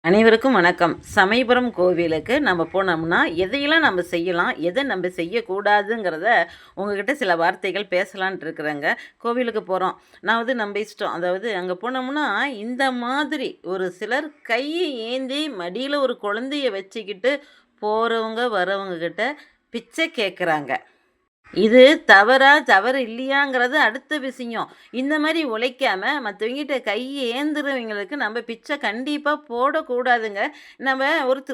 அனைவருக்கும் வணக்கம். சமயபுரம் கோவிலுக்கு நம்ம போனோம்னா, எதையெல்லாம் நம்ம செய்யலாம், எதை நம்ம செய்யக்கூடாதுங்கிறத உங்ககிட்ட சில வார்த்தைகள் பேசலான்ட்டு இருக்கிறேங்க. கோவிலுக்கு போறோம். நான் நம்ம இஷ்டம். அதாவது அங்க போனோம்னா, இந்த மாதிரி ஒரு சிலர் கைய ஏந்தி மடியில ஒரு குழந்தைய வச்சுக்கிட்டு போறவங்க, வரவங்க கிட்ட பிச்சை கேட்குறாங்க. இது தவறா, தவறு இல்லையாங்கிறது அடுத்த விஷயம். இந்த மாரி உழைக்காம மத்தவங்ககிட்ட கை ஏந்துறவங்களுக்கு நம்ம பிச்சை கண்டிப்பா போடக்கூடாதுங்க. நம்ம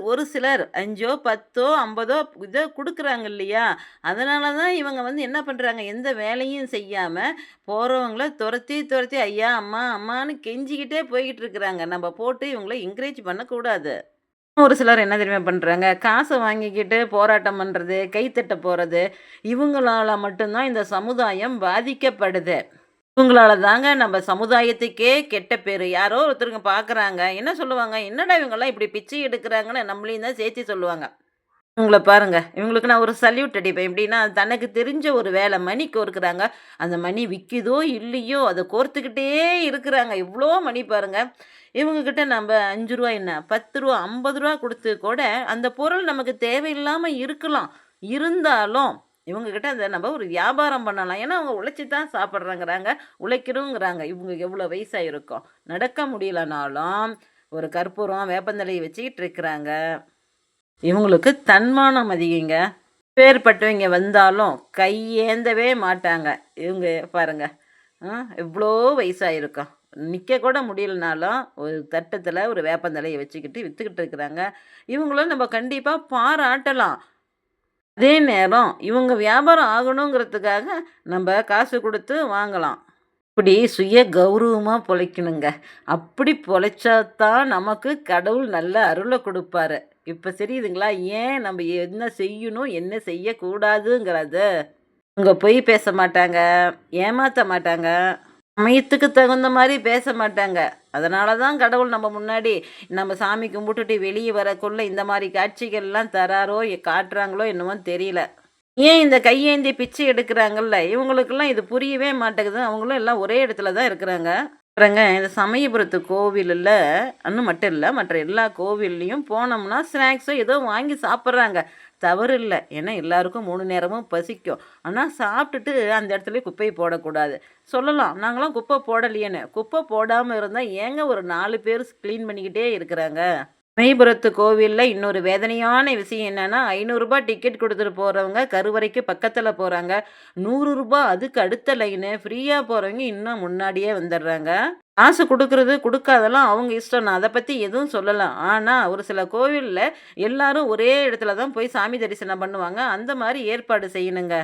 ஒரு சிலர் 5ஓ, 10ஓ, 50ஓ இத குடுக்குறாங்க இல்லையா? அதனால தான் இவங்க என்ன பண்றாங்க, எந்த வேலையும் செய்யாம போறவங்கள தொரத்தி, தொரத்தி ஐயா, அம்மா, அம்மான்னு கெஞ்சிக்கிட்டே போய்கிட்டு இருக்கிறாங்க. நம்ம போட்டு இவங்கள என்கரேஜ் பண்ணக்கூடாது. ஒரு சிலர் என்ன தெரியுமா பண்றாங்க? காச வாங்கிக்கிட்டு போராட்டம் பண்றது, கை தட்ட போறது, இவங்களால மட்டும் தான் இந்த சமுதாயம் பாதிக்கப்படுது. இவங்களால தாங்க நம்ம சமுதாயத்துக்கே கெட்ட பேரு. யாரோ ஒருத்தருங்க பார்க்குறாங்க. என்ன சொல்லுவாங்க? "என்னடா இவங்கலாம் இப்படி பிச்சை எடுக்குறாங்கன்னு" நம்மளையும் தான் சேர்த்து சொல்லுவாங்க. இவங்கள பாருங்க. இவங்களுக்கு நான் ஒரு சல்யூட் அடிப்பேன். எப்படின்னா, தனக்கு தெரிஞ்ச ஒரு வேலை மணி கோர்க்குறாங்க. அந்த மணி விக்கிதோ, இல்லையோ அத கோர்த்துக்கிட்டே இருக்கிறாங்க. இவ்ளோ மணி பாருங்க. இவங்க கிட்ட நம்ப ரூ. 5 என்ன, ரூ. 10 ரூ. 50 குடுத்து கூட அந்த பொருள் நமக்கு தேவையில்லாம இருக்கலாம். இருந்தாலும் இவங்க கிட்ட அத நம்ம ஒரு வியாபாரம் பண்ணலாம். ஏன்னா, அவங்க உழைச்சு தான் சாப்பிடுறேங்கிறாங்க. உழைக்கிறோங்கிறாங்க. இவங்க எவ்வளோ வயசாயிருக்கும். நடக்க முடியலனாலும், ஒரு கற்பூரம், வேப்பந்தழைய வச்சுக்கிட்டு இருக்கிறாங்க. இவங்களுக்கு தன்மானம் அதிகங்க. எப்பேர்ப்பட்டவங்க வந்தாலும் கையேந்தவே மாட்டாங்க. இவங்க பாருங்க. அ எவ்ளோ வயசாயிருக்கும். நிக்க கூட முடியலனாலும், ஒரு தட்டத்தில ஒரு வேப்பந்தழைய வச்சுக்கிட்டு வித்துக்கிட்டு இருக்கிறாங்க. இவங்கள நம்ம கண்டிப்பா பாராட்டலாம். அதே நேரம் இவங்க வியாபாரம் ஆகணுங்கிறதுக்காக நம்ப காசு குடுத்து வாங்கலாம். இப்படி சுய கௌரவமா பொழைக்கணுங்க. அப்படி பொழைச்சா தான் நமக்கு கடவுள் நல்ல அருள குடுப்பாரு. இப்ப தெரியுதுங்களா? ஏன் நம்ம என்ன செய்யணும், என்ன செய்யக்கூடாதுங்கிறத. அவங்க பொய் பேச மாட்டாங்க, ஏமாத்த மாட்டாங்க, சமயத்துக்கு தகுந்த மாரி பேச மாட்டாங்க. அதனால தான் கடவுள் நம்ம முன்னாடி நம்ம சாமி கும்பிட்டுட்டு வெளிய வரக்குள்ள இந்த மாரி காட்சிகள்லாம் தராரோ, காட்டுறாங்களோ என்னமோ தெரியல. ஏன் இந்த கையேந்தி பிச்சை எடுக்கிறாங்கல்ல, இவங்களுக்கெல்லாம் இது புரியவே மாட்டேங்குது. அவங்களும் எல்லாம் ஒரே இடத்துல தான் இருக்கிறாங்க. அப்புறங்க இந்த சமயபுரத்து கோவில்ல இன்னும் மட்டும் இல்ல, மற்ற எல்லா கோவில்லையும் போனோம்னா, ஸ்நாக்ஸோ ஏதோ வாங்கி சாப்பிட்றாங்க. தவறு இல்ல. ஏன்னா எல்லாருக்கும் 3 நேரமும் பசிக்கும். ஆனா சாப்பிட்டுட்டு அந்த இடத்துலயே குப்பைய போடக்கூடாது. சொல்லலாம், நாங்கலாம் குப்பை போடலையேன்னு. குப்பை போடாம இருந்தா ஏங்க ஒரு 4 பேர் கிளீன் பண்ணிக்கிட்டே இருக்கிறாங்க? சமயபுரத்து கோவில்ல இன்னொரு வேதனையான விஷயம் என்னன்னா, ரூ. 500 டிக்கெட் குடுத்துட்டு போறவங்க கருவறைக்கு பக்கத்துல போறாங்க. ரூ. 100 அதுக்கு அடுத்த லைனு. ஃப்ரீயா போறவங்க இன்னும் முன்னாடியே வந்துடுறாங்க. காசு குடுக்குறது, குடுக்காதெல்லாம் அவங்க இஷ்டம். நான் அத பத்தி எதுவும் சொல்லல. ஆனா, ஒரு சில கோவில்ல எல்லாரும் ஒரே இடத்துல தான் போய் சாமி தரிசனம் பண்ணுவாங்க. அந்த மாரி ஏற்பாடு செய்யணுங்க.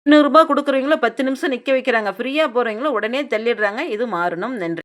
ரூ. 200 குடுக்குறவங்கள 10 நிமிஷம் நிக்க வைக்கிறாங்க. ஃப்ரீயா போறவங்கள உடனே தள்ளிடுறாங்க. இது மாறணும். நன்றி.